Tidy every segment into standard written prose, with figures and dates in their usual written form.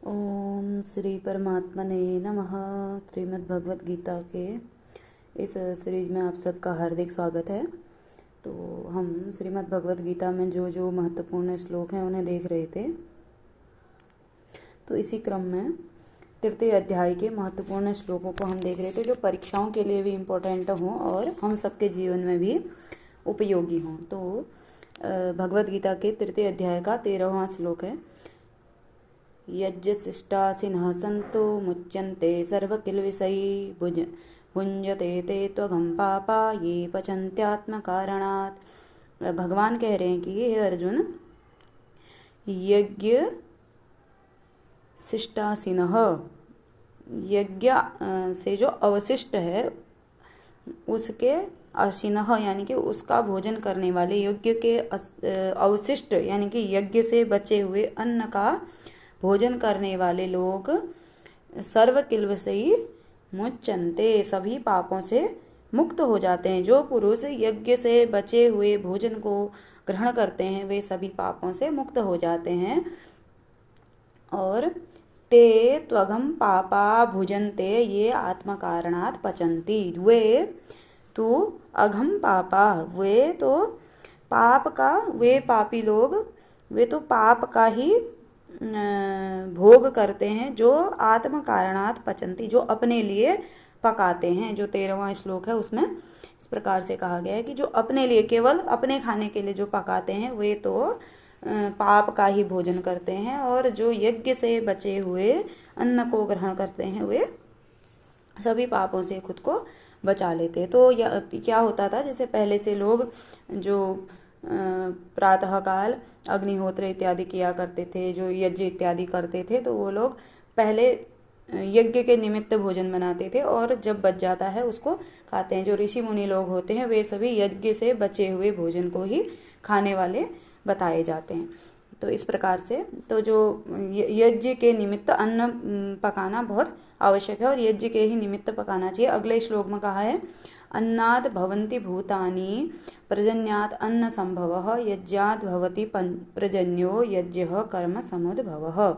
ओम श्री परमात्मने नमः। श्रीमद् भगवत गीता के इस सीरीज में आप सबका हार्दिक स्वागत है। तो हम श्रीमद् भगवत गीता में जो जो महत्वपूर्ण श्लोक हैं उन्हें देख रहे थे। तो इसी क्रम में तृतीय अध्याय के महत्वपूर्ण श्लोकों को हम देख रहे थे, जो परीक्षाओं के लिए भी इम्पोर्टेंट हों और हम सबके जीवन में भी उपयोगी हों। तो भगवत गीता के तृतीय अध्याय का 13वां श्लोक है। यज्ञशिष्टासिनः सन्तो मुच्यन्ते सर्वकिल्बिषैः भुञ्जते ते त्वघं पापा ये पचन्त्यात्मकारणात्। भगवान कह रहे हैं कि हे अर्जुन, यज्ञ शिष्टासिनः, यज्ञ से जो अवशिष्ट है उसके असिनः यानी कि उसका भोजन करने वाले, यज्ञ के अवशिष्ट यानी कि यज्ञ से बचे हुए अन्न का भोजन करने वाले लोग सर्वकिल्बिषैः मुच्यन्ते, सभी पापों से मुक्त हो जाते हैं। जो पुरुष यज्ञ से बचे हुए भोजन को ग्रहण करते हैं वे सभी पापों से मुक्त हो जाते हैं। और ते त्वघं पापा भुजन्ते ये आत्मकारणात् पचन्ति, वे तो अघम पापा, वे तो पाप का, वे पापी लोग, वे तो पाप का ही भोग करते हैं, जो आत्म कारणात् पचन्ति, जो अपने लिए पकाते हैं। जो 13वां श्लोक है उसमें इस प्रकार से कहा गया है कि जो अपने लिए, केवल अपने खाने के लिए जो पकाते हैं वे तो पाप का ही भोजन करते हैं, और जो यज्ञ से बचे हुए अन्न को ग्रहण करते हैं वे सभी पापों से खुद को बचा लेते हैं। तो क्या होता था, जैसे पहले से लोग जो प्रातःकाल अग्निहोत्र इत्यादि किया करते थे, जो यज्ञ इत्यादि करते थे, तो वो लोग पहले यज्ञ के निमित्त भोजन बनाते थे और जब बच जाता है उसको खाते हैं। जो ऋषि मुनि लोग होते हैं वे सभी यज्ञ से बचे हुए भोजन को ही खाने वाले बताए जाते हैं। तो इस प्रकार से तो जो यज्ञ के निमित्त अन्न पकाना बहुत आवश्यक है और यज्ञ के ही निमित्त पकाना चाहिए। अगले श्लोक में कहा है, अन्नाद् भवन्ति भूतानि पर्जन्यात् अन्न संभवः यज्ञाद् भवति पर्जन्यो यज्ञः कर्म समुद्भवः।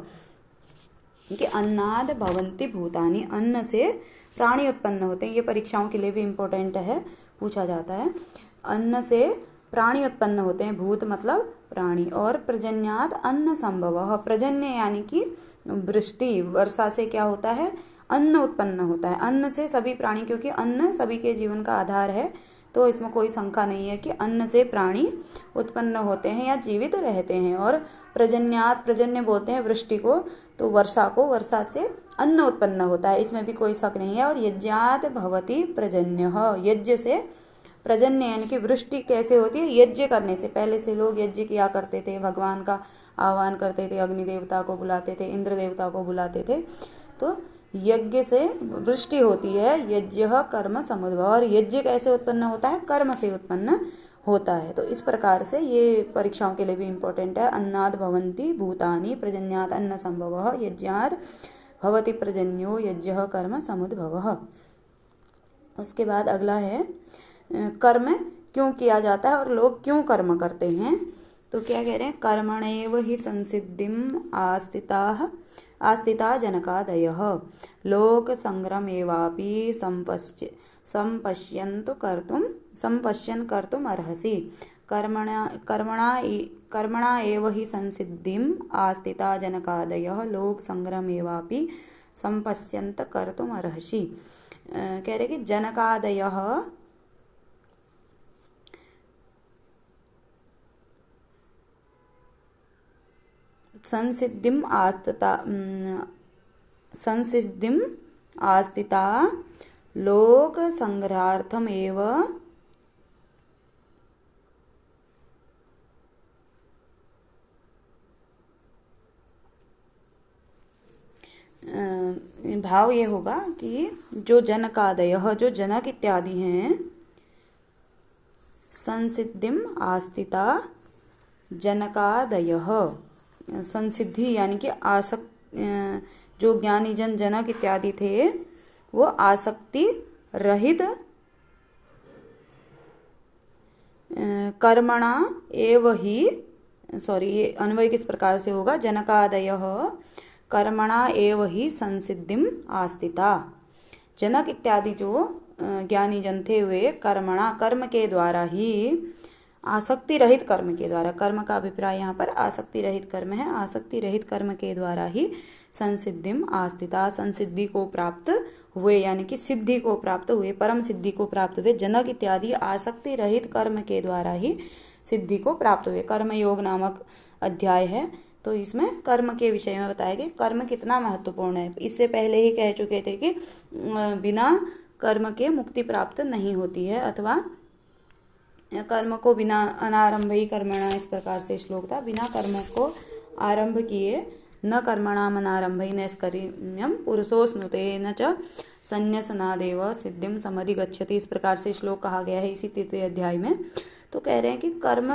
कि अन्नाद् भवन्ति भूतानि, अन्न से प्राणी उत्पन्न होते हैं। ये परीक्षाओं के लिए भी इम्पोर्टेंट है, पूछा जाता है। अन्न से प्राणी उत्पन्न होते हैं, भूत मतलब प्राणी। और पर्जन्यात् अन्न संभवः, पर्जन्य यानी कि वृष्टि, वर्षा से क्या होता है, अन्न उत्पन्न होता है। अन्न से सभी प्राणी, क्योंकि अन्न सभी के जीवन का आधार है, तो इसमें कोई शंका नहीं है कि अन्न से प्राणी उत्पन्न होते हैं या जीवित रहते हैं। और पर्जन्यात्, पर्जन्य बोलते हैं वृष्टि को, तो वर्षा को, वर्षा से अन्न उत्पन्न होता है, इसमें भी कोई शक नहीं है। और यज्ञात् भवति पर्जन्यः, यज्ञ से पर्जन्य यानी कि वृष्टि कैसे होती है, यज्ञ करने से। पहले से लोग यज्ञ किया करते थे, भगवान का आह्वान करते थे, अग्नि देवता को बुलाते थे, इंद्र देवता को बुलाते थे, तो यज्ञ से वृष्टि होती है। यज्ञ कर्म समुद्भव, और यज्ञ कैसे उत्पन्न होता है, कर्म से उत्पन्न होता है। तो इस प्रकार से ये परीक्षाओं के लिए भी इम्पोर्टेंट है। अन्नाद् भवन्ति भूतानि पर्जन्यात् अन्न संभवः यज्ञाद् भवति पर्जन्यो यज्ञः कर्म समुद्भवः। उसके बाद अगला है, कर्म क्यों किया जाता है और लोग क्यों कर्म करते हैं। तो क्या कह रहे हैं, कर्मणैव हि संसिद्धिम् आस्थिता जनकादयः लोक संग्रमेवापि संपश्यन् कर्तुम् अर्हसि। कर्मणा एव हि संसिद्धिम् आस्थिता जनकादयः लोक संग्रमेवापि संपश्यन्त कर्तुम् अर्हसि। कह रहे कि जनकादयः संसिद्धिम् आस्थिता लोक संग्रहार्थम एव भाव ये होगा कि जो जनकादयः, जो जनक इत्यादि हैं, संसिद्धिम् आस्थिता जनकादयः, संसिद्धि यानी कि जो ज्ञानी जन जनक इत्यादि थे वो आसक्ति रहित कर्मणा एव ही, सॉरी ये अन्वय किस प्रकार से होगा, जनकादयः कर्मणा एव ही संसिद्धिम आस्थिता। जनक इत्यादि जो ज्ञानी जन थे वे कर्मणा कर्म के द्वारा ही, आसक्ति रहित कर्म के द्वारा, कर्म का अभिप्राय यहाँ पर आसक्ति रहित कर्म है, आसक्ति रहित कर्म के द्वारा ही संसिद्धिम आस्थिता, संसिद्धि को प्राप्त हुए, यानी कि सिद्धि को प्राप्त हुए, परम सिद्धि को प्राप्त हुए। जनक इत्यादि आसक्ति रहित कर्म के द्वारा ही सिद्धि को प्राप्त हुए। कर्म योग नामक अध्याय है, तो इसमें कर्म के विषय में बताया कि कर्म कितना महत्वपूर्ण है। इससे पहले ही कह चुके थे कि बिना कर्म के मुक्ति प्राप्त नहीं होती है, अथवा कर्म को बिना अनारंभ ही कर्मणा, इस प्रकार से श्लोक था। बिना कर्म को आरंभ किए न कर्मणाम अनारंभ नैष्कर्म्यम पुरुषोस्नुते न च संन्यसनादेव सिद्धिम समधिगच्छति, इस प्रकार से श्लोक कहा गया है इसी 3 अध्याय में। तो कह रहे हैं कि कर्म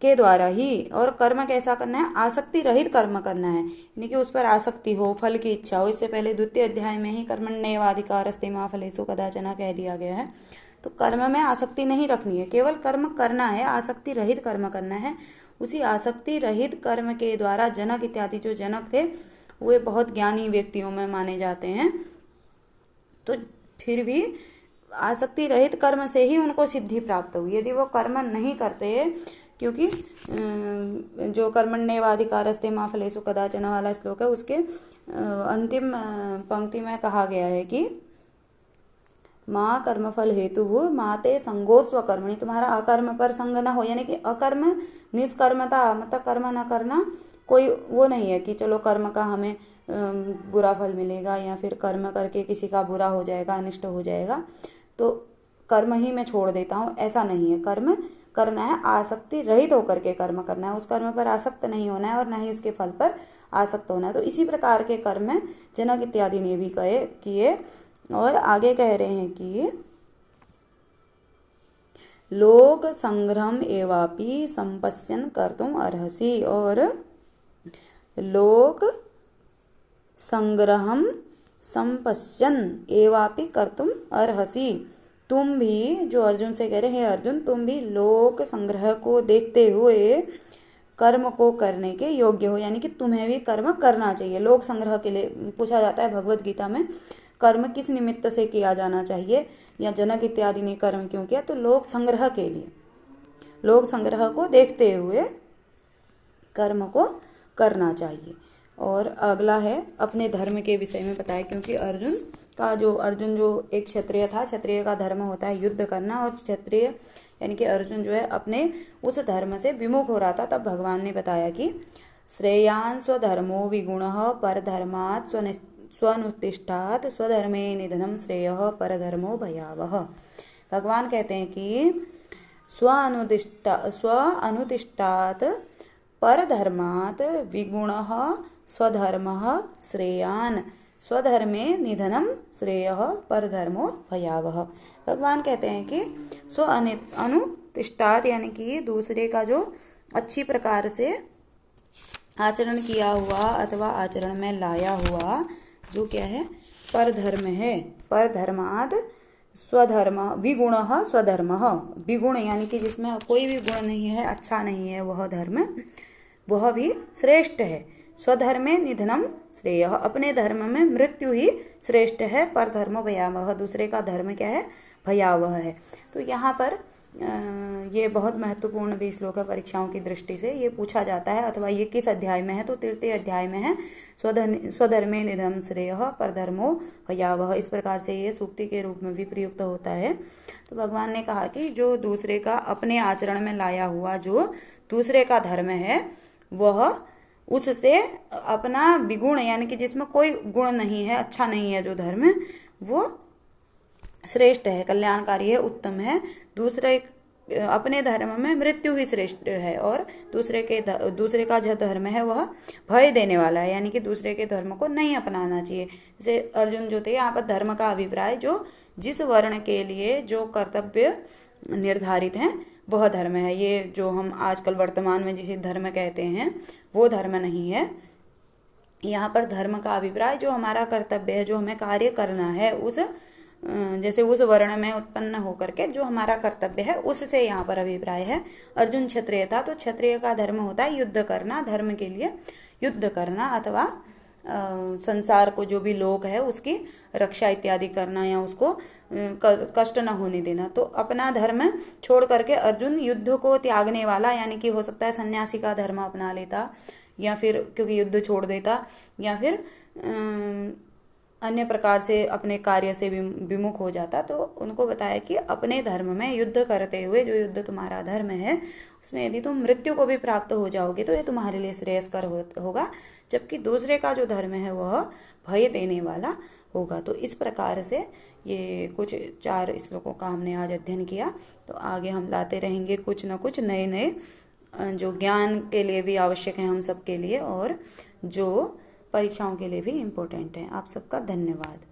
के द्वारा ही, और कर्म कैसा करना है, आसक्ति रहित कर्म करना है, यानी कि उस पर आसक्ति हो, फल की इच्छा हो। इससे पहले 2 अध्याय में ही कर्मण्येवाधिकारस्ते मा फलेषु कदाचन कह दिया गया है। तो कर्म में आसक्ति नहीं रखनी है, केवल कर्म करना है, आसक्ति रहित कर्म करना है। उसी आसक्ति रहित कर्म के द्वारा जनक इत्यादि जो जनक थे वे बहुत ज्ञानी व्यक्तियों में माने जाते हैं। तो फिर भी आसक्ति रहित कर्म से ही उनको सिद्धि प्राप्त हुई। यदि वो कर्म नहीं करते, क्योंकि जो कर्मण्येवाधिकारस्ते मा फलेषु कदाचन वाला श्लोक है, उसके अंतिम पंक्ति में कहा गया है कि माँ कर्मफल हेतु माते संगोस्व कर्मणि, तुम्हारा अकर्म पर संग न हो, यानी कि अकर्म निष्कर्मता, मतलब कर्म न करना कोई वो नहीं है कि चलो कर्म का हमें बुरा फल मिलेगा, या फिर कर्म करके किसी का बुरा हो जाएगा, अनिष्ट हो जाएगा, तो कर्म ही मैं छोड़ देता हूँ, ऐसा नहीं है। कर्म करना है, आसक्ति रहित होकर के कर्म करना है, उस कर्म पर आसक्त नहीं होना है और न ही उसके फल पर आसक्त होना है। तो इसी प्रकार के कर्म जनक इत्यादि ने भी किए। और आगे कह रहे हैं कि लोक संग्रहम एवापि संपश्यन कर्तुम अर्हसि, और लोक संग्रहम संपश्यन एवापि कर्तुम अर्हसि, तुम भी, जो अर्जुन से कह रहे हैं, अर्जुन तुम भी लोक संग्रह को देखते हुए कर्म को करने के योग्य हो, यानी कि तुम्हें भी कर्म करना चाहिए। लोक संग्रह के लिए पूछा जाता है भगवत गीता में, कर्म किस निमित्त से किया जाना चाहिए, या जनक इत्यादि ने कर्म क्यों किया, तो लोक संग्रह के लिए, लोक संग्रह को देखते हुए कर्म को करना चाहिए। और अगला है अपने धर्म के विषय में बताया, क्योंकि अर्जुन जो एक क्षत्रिय था, क्षत्रिय का धर्म होता है युद्ध करना, और क्षत्रिय यानी कि अर्जुन जो है अपने उस धर्म से विमुख हो रहा था। तब भगवान ने बताया कि श्रेयान् स्वधर्मो विगुणः परधर्मात् स्वनुतिष्ठात् स्वधर्मे निधनम श्रेयः परधर्मो भयावह। भगवान कहते हैं कि स्वनुतिष्ठात् परधर्मात् विगुणः स्वधर्मः श्रेयान् स्वधर्मे निधनम श्रेयः परधर्मो भयावह। भगवान कहते हैं कि स्व अनुतिष्ठात्, यानी कि दूसरे का जो अच्छी प्रकार से आचरण किया हुआ अथवा आचरण में लाया हुआ जो क्या है, परधर्म है। परधर्माद स्वधर्म विगुणः स्वधर्मः, विगुण यानी कि जिसमें कोई भी गुण नहीं है, अच्छा नहीं है, वह धर्म वह भी श्रेष्ठ है। स्वधर्मे निधनम श्रेयः, अपने धर्म में मृत्यु ही श्रेष्ठ है। परधर्मो भयावह, दूसरे का धर्म क्या है, भयावह है। तो यहाँ पर ये बहुत महत्वपूर्ण भी श्लोक है परीक्षाओं की दृष्टि से। ये पूछा जाता है, अथवा ये किस अध्याय में है, तो 3 अध्याय में है। स्वधर्मे निधनम श्रेयः परधर्मो भयावह, इस प्रकार से ये सूक्ति के रूप में भी प्रयुक्त होता है। तो भगवान ने कहा कि जो दूसरे का अपने आचरण में लाया हुआ जो दूसरे का धर्म है, वह उससे अपना विगुण यानी कि जिसमें कोई गुण नहीं है, अच्छा नहीं है जो धर्म, वो श्रेष्ठ है, कल्याणकारी है, उत्तम है। दूसरे अपने धर्म में मृत्यु ही श्रेष्ठ है, और दूसरे का जो धर्म है वह भय देने वाला है, यानी कि दूसरे के धर्म को नहीं अपनाना चाहिए। जैसे अर्जुन जो थे, यहाँ पर धर्म का अभिप्राय जो जिस वर्ण के लिए जो कर्तव्य निर्धारित हैं वह धर्म है। ये जो हम आजकल वर्तमान में जिसे धर्म कहते हैं वो धर्म नहीं है। यहाँ पर धर्म का अभिप्राय जो हमारा कर्तव्य है, जो हमें कार्य करना है, उस जैसे उस वर्ण में उत्पन्न होकर के जो हमारा कर्तव्य है उससे यहाँ पर अभिप्राय है। अर्जुन क्षत्रिय था, तो क्षत्रिय का धर्म होता है युद्ध करना धर्म के लिए। युद्ध करना अथवा संसार को जो भी लोक है उसकी रक्षा इत्यादि करना या उसको कष्ट न होने देना। तो अपना धर्म छोड़ करके अर्जुन युद्ध को त्यागने वाला, यानी कि हो सकता है सन्यासी का धर्म अपना लेता, या फिर क्योंकि युद्ध छोड़ देता, या फिर अन्य प्रकार से अपने कार्य से विमुख हो जाता। तो उनको बताया कि अपने धर्म में युद्ध करते हुए, जो युद्ध तुम्हारा धर्म है उसमें यदि तुम मृत्यु को भी प्राप्त हो जाओगे तो ये तुम्हारे लिए श्रेयस्कर होगा, जबकि दूसरे का जो धर्म है वह भय देने वाला होगा। तो इस प्रकार से ये कुछ 4 श्लोकों का हमने आज अध्ययन किया। तो आगे हम लाते रहेंगे कुछ न कुछ नए नए जो ज्ञान के लिए भी आवश्यक है हम सबके लिए, और जो परीक्षाओं के लिए भी इम्पोर्टेंट है। आप सबका धन्यवाद।